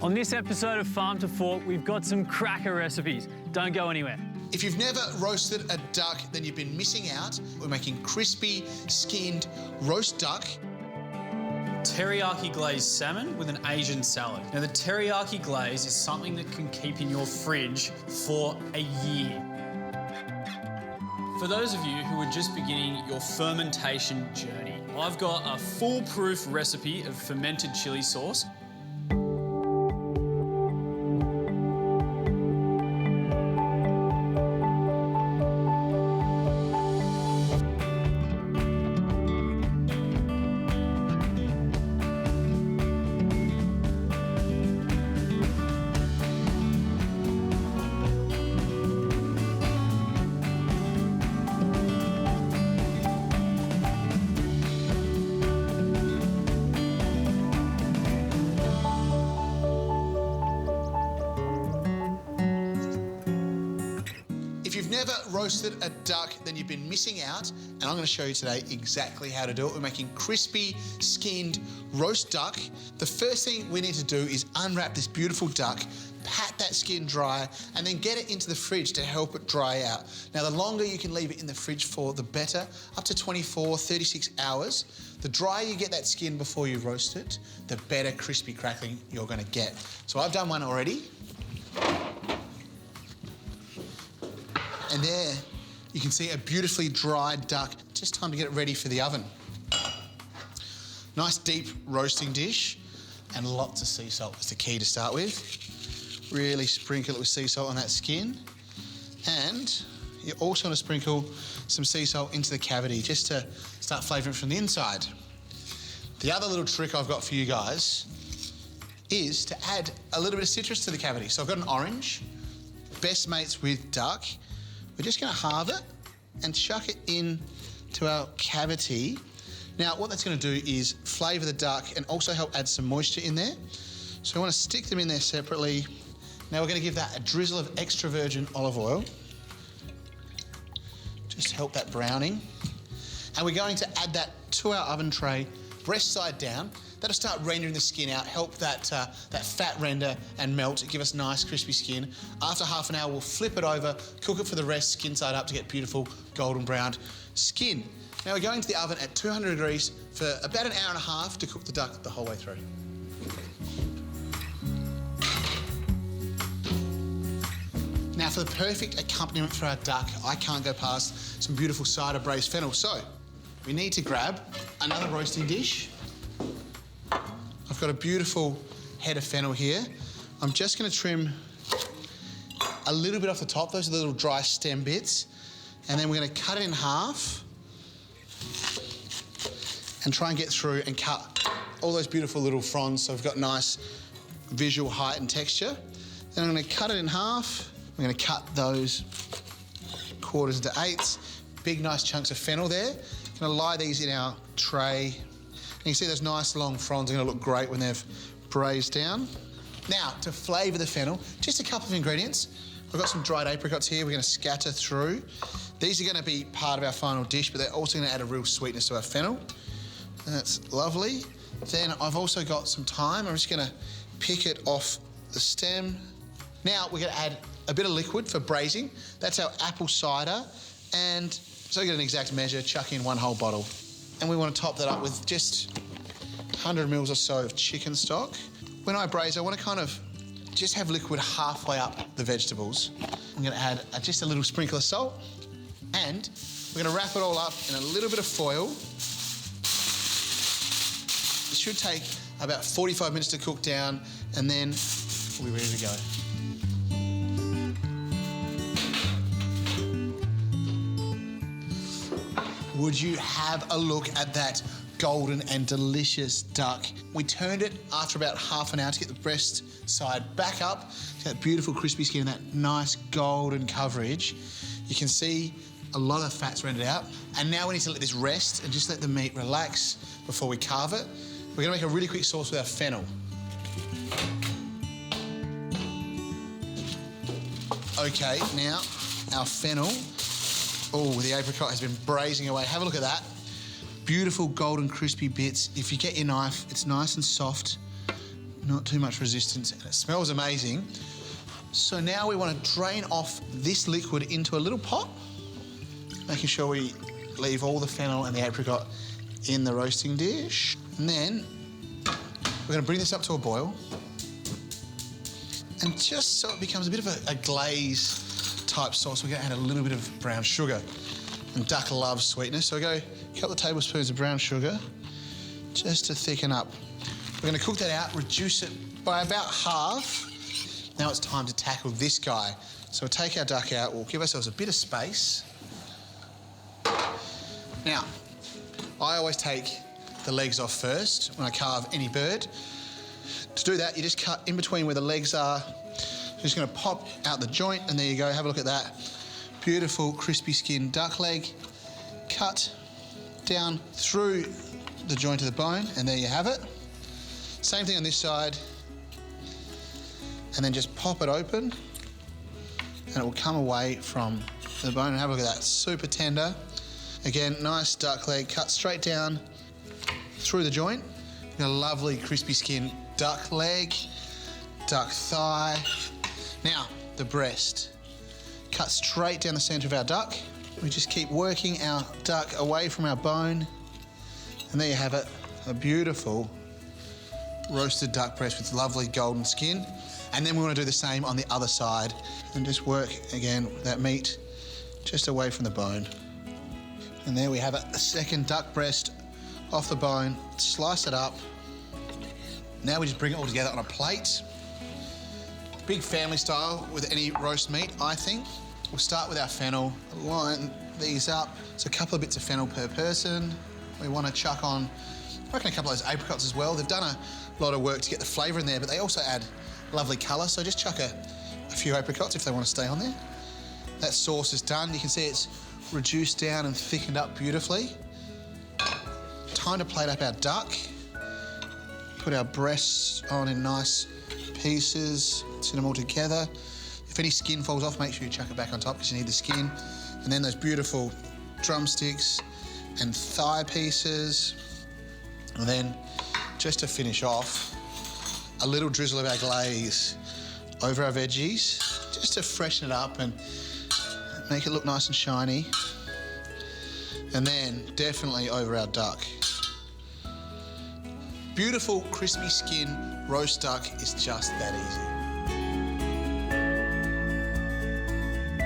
On this episode of Farm to Fork, we've got some cracker recipes. Don't go anywhere. If you've never roasted a duck, then you've been missing out. We're making crispy, skinned roast duck. Teriyaki glazed salmon with an Asian salad. Now, the teriyaki glaze is something that can keep in your fridge for a year. For those of you who are just beginning your fermentation journey, I've got a foolproof recipe of fermented chili sauce. If you've never roasted a duck, then you've been missing out, and I'm going to show you today exactly how to do it. We're making crispy, skinned roast duck. The first thing we need to do is unwrap this beautiful duck, pat that skin dry, and then get it into the fridge to help it dry out. Now, the longer you can leave it in the fridge for, the better, up to 24, 36 hours. The drier you get that skin before you roast it, the better crispy crackling you're going to get. So I've done one already. And there you can see a beautifully dried duck. Just time to get it ready for the oven. Nice deep roasting dish, and lots of sea salt is the key to start with. Really sprinkle it with sea salt on that skin. And you also want to sprinkle some sea salt into the cavity just to start flavouring from the inside. The other little trick I've got for you guys is to add a little bit of citrus to the cavity. So I've got an orange, best mates with duck. We're just going to halve it and chuck it in to our cavity. Now, what that's going to do is flavour the duck and also help add some moisture in there. So I want to stick them in there separately. Now we're going to give that a drizzle of extra virgin olive oil. Just help that browning. And we're going to add that to our oven tray, breast side down. That'll start rendering the skin out, help that fat render and melt, give us nice crispy skin. After half an hour, we'll flip it over, cook it for the rest, skin side up to get beautiful golden browned skin. Now we're going to the oven at 200 degrees for about an hour and a half to cook the duck the whole way through. Now for the perfect accompaniment for our duck, I can't go past some beautiful cider braised fennel. So we need to grab another roasting dish. I've got a beautiful head of fennel here. I'm just going to trim a little bit off the top. Those are the little dry stem bits. And then we're going to cut it in half and try and get through and cut all those beautiful little fronds so we've got nice visual height and texture. Then I'm going to cut it in half. I'm going to cut those quarters into eighths. Big, nice chunks of fennel there. I'm going to lie these in our tray. You can see those nice long fronds are going to look great when they've braised down. Now, to flavour the fennel, just a couple of ingredients. I've got some dried apricots here we're going to scatter through. These are going to be part of our final dish, but they're also going to add a real sweetness to our fennel. That's lovely. Then I've also got some thyme. I'm just going to pick it off the stem. Now we're going to add a bit of liquid for braising. That's our apple cider. And so you get an exact measure, chuck in one whole bottle. And we want to top that up with just 100 mils or so of chicken stock. When I braise, I want to kind of just have liquid halfway up the vegetables. I'm going to add just a little sprinkle of salt, and we're going to wrap it all up in a little bit of foil. It should take about 45 minutes to cook down, and then we'll be ready to go. Would you have a look at that golden and delicious duck? We turned it after about half an hour to get the breast side back up. That beautiful crispy skin and that nice golden coverage. You can see a lot of fat's rendered out. And now we need to let this rest and just let the meat relax before we carve it. We're gonna make a really quick sauce with our fennel. Okay, now our fennel. Oh, the apricot has been braising away. Have a look at that. Beautiful golden crispy bits. If you get your knife, it's nice and soft. Not too much resistance, and it smells amazing. So now we want to drain off this liquid into a little pot, making sure we leave all the fennel and the apricot in the roasting dish. And then we're going to bring this up to a boil. And just so it becomes a bit of a glaze type sauce, we're going to add a little bit of brown sugar. And duck loves sweetness, so we go a couple of tablespoons of brown sugar just to thicken up. We're going to cook that out, reduce it by about half. Now it's time to tackle this guy. So we'll take our duck out, we'll give ourselves a bit of space. Now, I always take the legs off first when I carve any bird. To do that, you just cut in between where the legs are. Just going to pop out the joint, and there you go, have a look at that. Beautiful crispy skin duck leg. Cut down through the joint of the bone, and there you have it. Same thing on this side. And then just pop it open, and it will come away from the bone. And have a look at that, super tender. Again, nice duck leg, cut straight down through the joint. A lovely crispy skin duck leg, duck thigh. Now, the breast. Cut straight down the centre of our duck. We just keep working our duck away from our bone. And there you have it, a beautiful roasted duck breast with lovely golden skin. And then we want to do the same on the other side and just work again that meat just away from the bone. And there we have it, a second duck breast off the bone, slice it up. Now we just bring it all together on a plate. Big family style with any roast meat, I think. We'll start with our fennel, line these up. So a couple of bits of fennel per person. We want to chuck on, I reckon, a couple of those apricots as well. They've done a lot of work to get the flavour in there, but they also add lovely colour, so just chuck a few apricots if they want to stay on there. That sauce is done. You can see it's reduced down and thickened up beautifully. Time to plate up our duck. Put our breasts on in nice pieces, sit them all together. If any skin falls off, make sure you chuck it back on top because you need the skin. And then those beautiful drumsticks and thigh pieces. And then, just to finish off, a little drizzle of our glaze over our veggies, just to freshen it up and make it look nice and shiny. And then definitely over our duck. Beautiful crispy skin roast duck is just that easy.